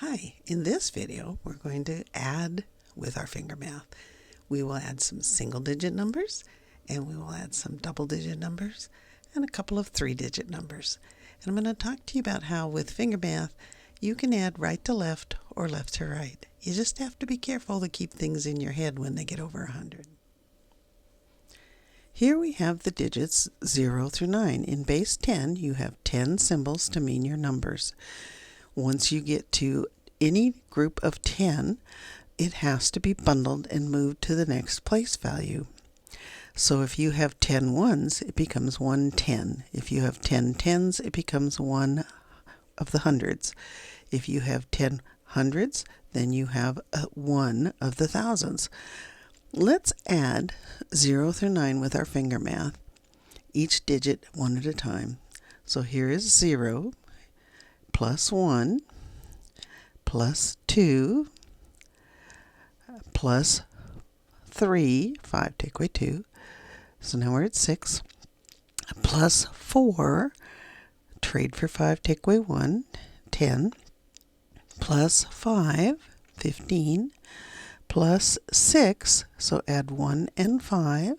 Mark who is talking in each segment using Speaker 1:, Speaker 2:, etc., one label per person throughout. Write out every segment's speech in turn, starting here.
Speaker 1: Hi, in this video we're going to add with our finger math. We will add some single digit numbers and we will add some double digit numbers and a couple of 3-digit numbers. And I'm going to talk to you about how with finger math you can add right to left or left to right. You just have to be careful to keep things in your head when they get over 100. Here we have the digits 0 through 9. In base 10 you have 10 symbols to mean your numbers. Once you get to any group of 10, it has to be bundled and moved to the next place value. So if you have 10 ones, it becomes 110. If you have 10 tens, it becomes 1 of the hundreds. If you have 10 hundreds, then you have 1 of the thousands. Let's add 0 through 9 with our finger math, each digit one at a time. So here is 0, plus 1, plus 2, plus 3, 5 take away 2, so now we're at 6, plus 4, trade for 5 take away 1, 10, plus 5, 15, plus 6, so add 1 and 5,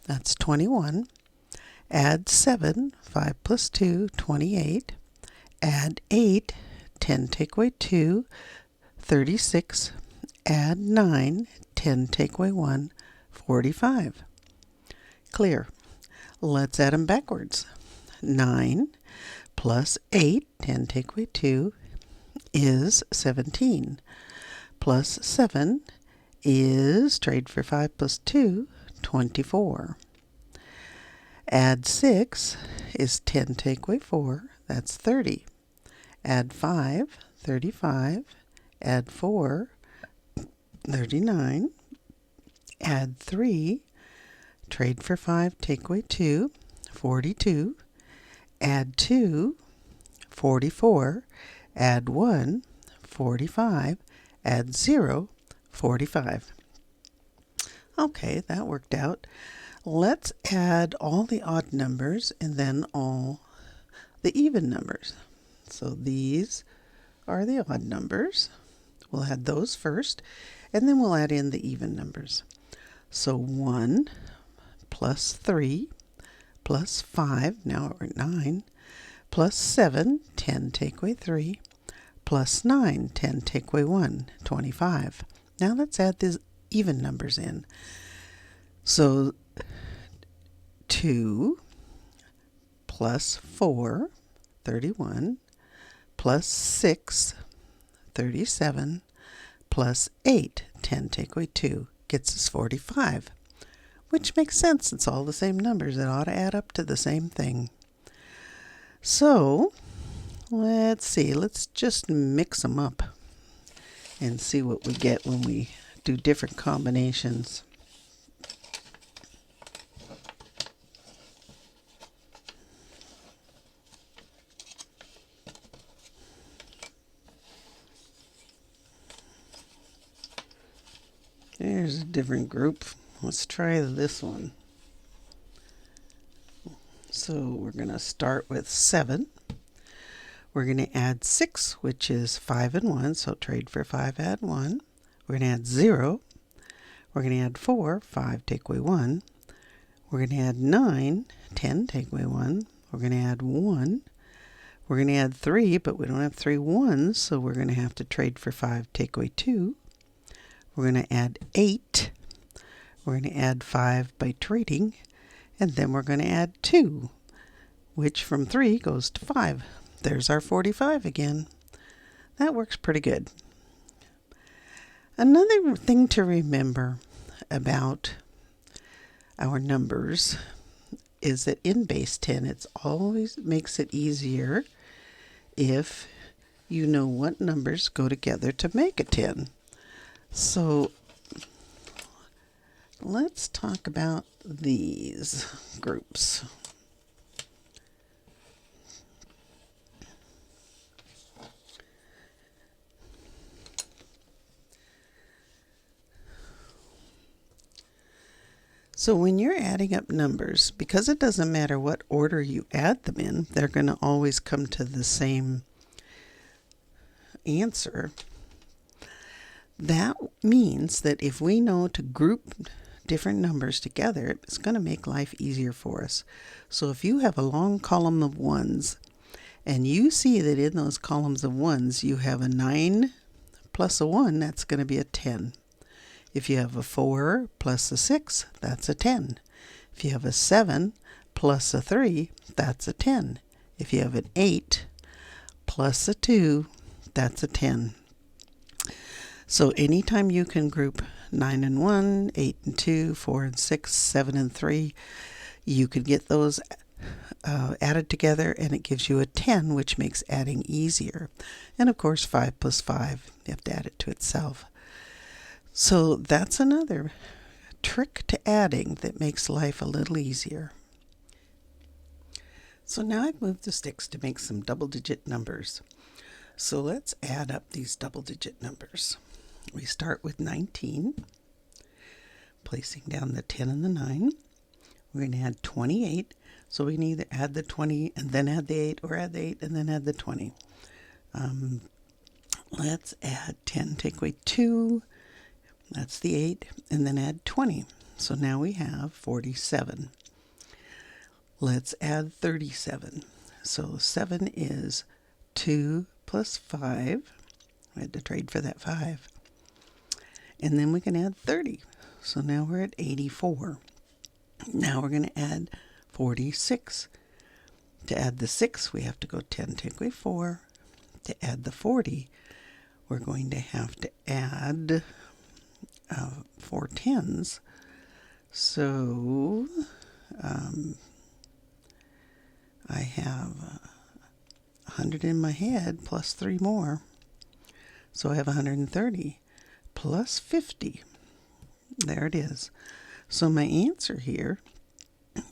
Speaker 1: that's 21, add 7, 5 plus 2, 28, add 8, 10 take away 2, 36, add 9, 10 take away 1, 45. Clear. Let's add them backwards. 9 plus 8, 10 take away 2, is 17. Plus 7 is, trade for 5 plus 2, 24. Add 6 is 10 take away 4, that's 30. Add 5, 35. Add 4, 39. Add 3, trade for 5, take away 2, 42. Add 2, 44. Add 1, 45. Add 0, 45. Okay, that worked out. Let's add all the odd numbers and then all the even numbers. So these are the odd numbers. We'll add those first, and then we'll add in the even numbers. So 1 plus 3 plus 5, now we're at 9, plus 7, 10 take away 3, plus 9, 10 take away 1, 25. Now let's add the even numbers in. So 2 plus 4, 31, plus 6, 37, plus 8, 10 take away 2, gets us 45. Which makes sense, it's all the same numbers, it ought to add up to the same thing. So, let's see, let's just mix them up and see what we get when we do different combinations. There's a different group. Let's try this one. So we're going to start with 7. We're going to add 6, which is 5 and 1, so trade for 5, add 1. We're going to add 0. We're going to add 4, 5 take away 1. We're going to add 9, 10 take away 1. We're going to add 1. We're going to add 3, but we don't have 3 ones, so we're going to have to trade for 5 take away 2. We're going to add 8. We're going to add 5 by trading, and then we're going to add 2, which from 3 goes to 5. There's our 45 again. That works pretty good. Another thing to remember about our numbers is that in base 10, it always makes it easier if you know what numbers go together to make a 10. So let's talk about these groups. So when you're adding up numbers, because it doesn't matter what order you add them in, they're going to always come to the same answer, that means that if we know to group different numbers together, it's going to make life easier for us. So if you have a long column of ones, and you see that in those columns of ones you have a 9 plus a 1, that's going to be a 10. If you have a 4 plus a 6, that's a 10. If you have a 7 plus a 3, that's a 10. If you have an 8 plus a 2, that's a 10. So anytime you can group 9 and 1, 8 and 2, 4 and 6, 7 and 3, you could get those added together, and it gives you a 10, which makes adding easier. And of course 5 plus 5, you have to add it to itself. So that's another trick to adding that makes life a little easier. So now I've moved the sticks to make some double-digit numbers. So let's add up these double-digit numbers. We start with 19, placing down the 10 and the 9. We're going to add 28, so we can either add the 20 and then add the 8, or add the 8 and then add the 20. Let's add 10, take away 2, that's the 8, and then add 20. So now we have 47. Let's add 37. So 7 is 2 plus 5. We had to trade for that 5. And then we can add 30. So now we're at 84. Now we're going to add 46. To add the 6, we have to go 10, take away 4. To add the 40, we're going to have to add 4 tens. So I have 100 in my head plus 3 more. So I have 130 plus 50. There it is. So my answer here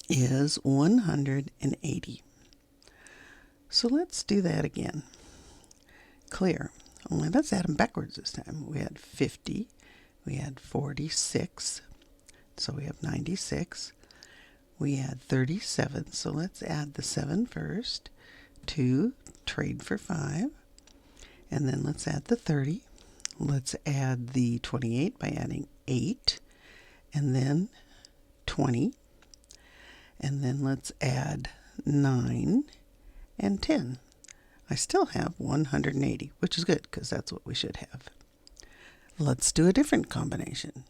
Speaker 1: is 180. So let's do that again. Clear. Only let's add them backwards this time. We had 50. We had 46. So we have 96. We had 37. So let's add the 7 first. 2, trade for 5. And then let's add the 30. Let's add the 28 by adding 8. And then 20. And then let's add 9 and 10. I still have 180, which is good because that's what we should have. Let's do a different combination.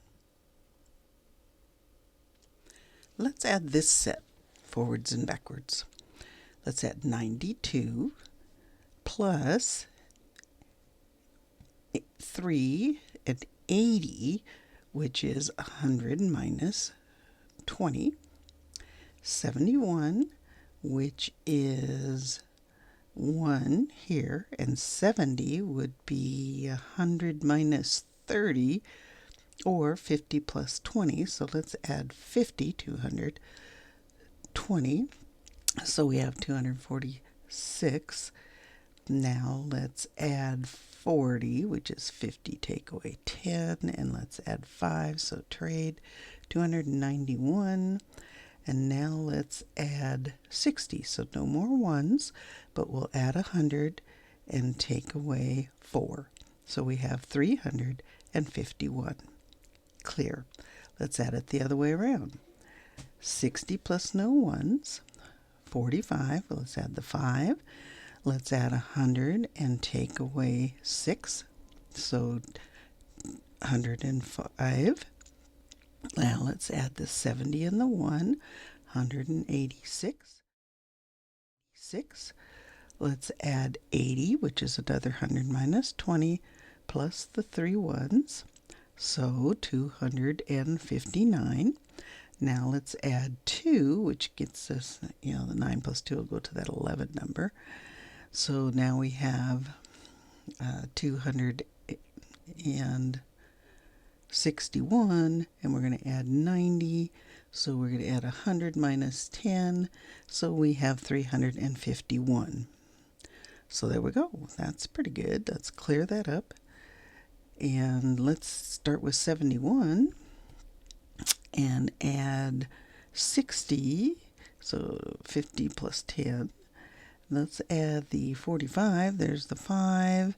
Speaker 1: Let's add this set forwards and backwards. Let's add 92 plus 3 and 80, which is 100 minus 20. 71, which is 1 here, and 70 would be 100 minus 30, or 50 plus 20. So let's add 50 to 120. So we have 246. Now let's add 40, which is 50, take away 10, and let's add 5, so trade 291. And now let's add 60, so no more ones, but we'll add 100 and take away 4. So we have 351. Clear. Let's add it the other way around. 60 plus no ones, 45. Let's add the 5. Let's add 100 and take away 6. So 105. Now let's add the 70 and the 1. 186. 6. Let's add 80, which is another 100 minus 20, plus the 3 ones. So 259. Now let's add 2, which gets us, the 9 plus 2 will go to that 11 number. So now we have 261, and we're going to add 90. So we're going to add 100 minus 10. So we have 351. So there we go. That's pretty good. Let's clear that up. And let's start with 71 and add 60. So 50 plus 10. Let's add the 45. There's the 5.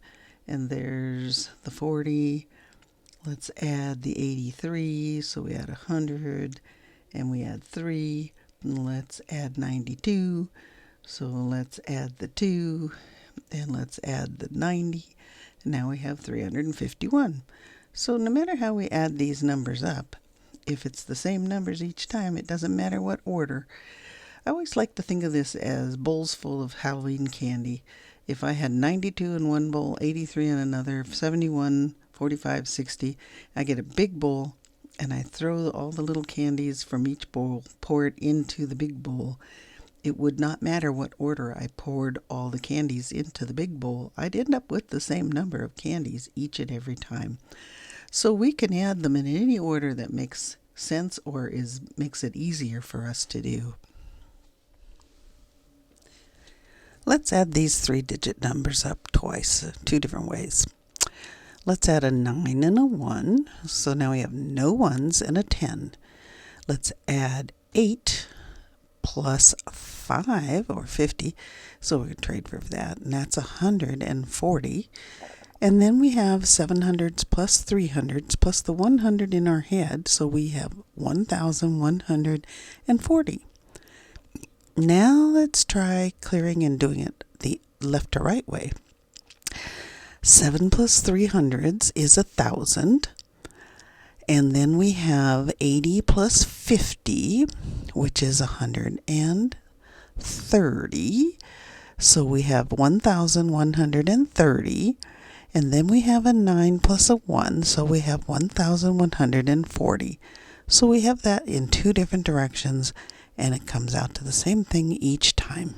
Speaker 1: and there's the 40. Let's add the 83, so we add 100, and we add 3. Let's add 92, so let's add the 2, and let's add the 90, and now we have 351. So no matter how we add these numbers up, if it's the same numbers each time, it doesn't matter what order. I always like to think of this as bowls full of Halloween candy. If I had 92 in one bowl, 83 in another, 71, 45, 60, I get a big bowl and I throw all the little candies from each bowl, pour it into the big bowl. It would not matter what order I poured all the candies into the big bowl. I'd end up with the same number of candies each and every time. So we can add them in any order that makes sense or makes it easier for us to do. Let's add these 3-digit numbers up twice, 2 different ways. Let's add a 9 and a 1. So now we have no 1s and a 10. Let's add 8 plus 5, or 50. So we can trade for that, and that's 140. And then we have 700s plus 300s plus the 100 in our head, so we have 1,140. Now let's try clearing and doing it the left to right way. 7 plus 300s is 1,000. And then we have 80 plus 50, which is 130. So we have 1,130. And then we have a 9 plus a 1, so we have 1,140. So we have that in 2 different directions, and it comes out to the same thing each time.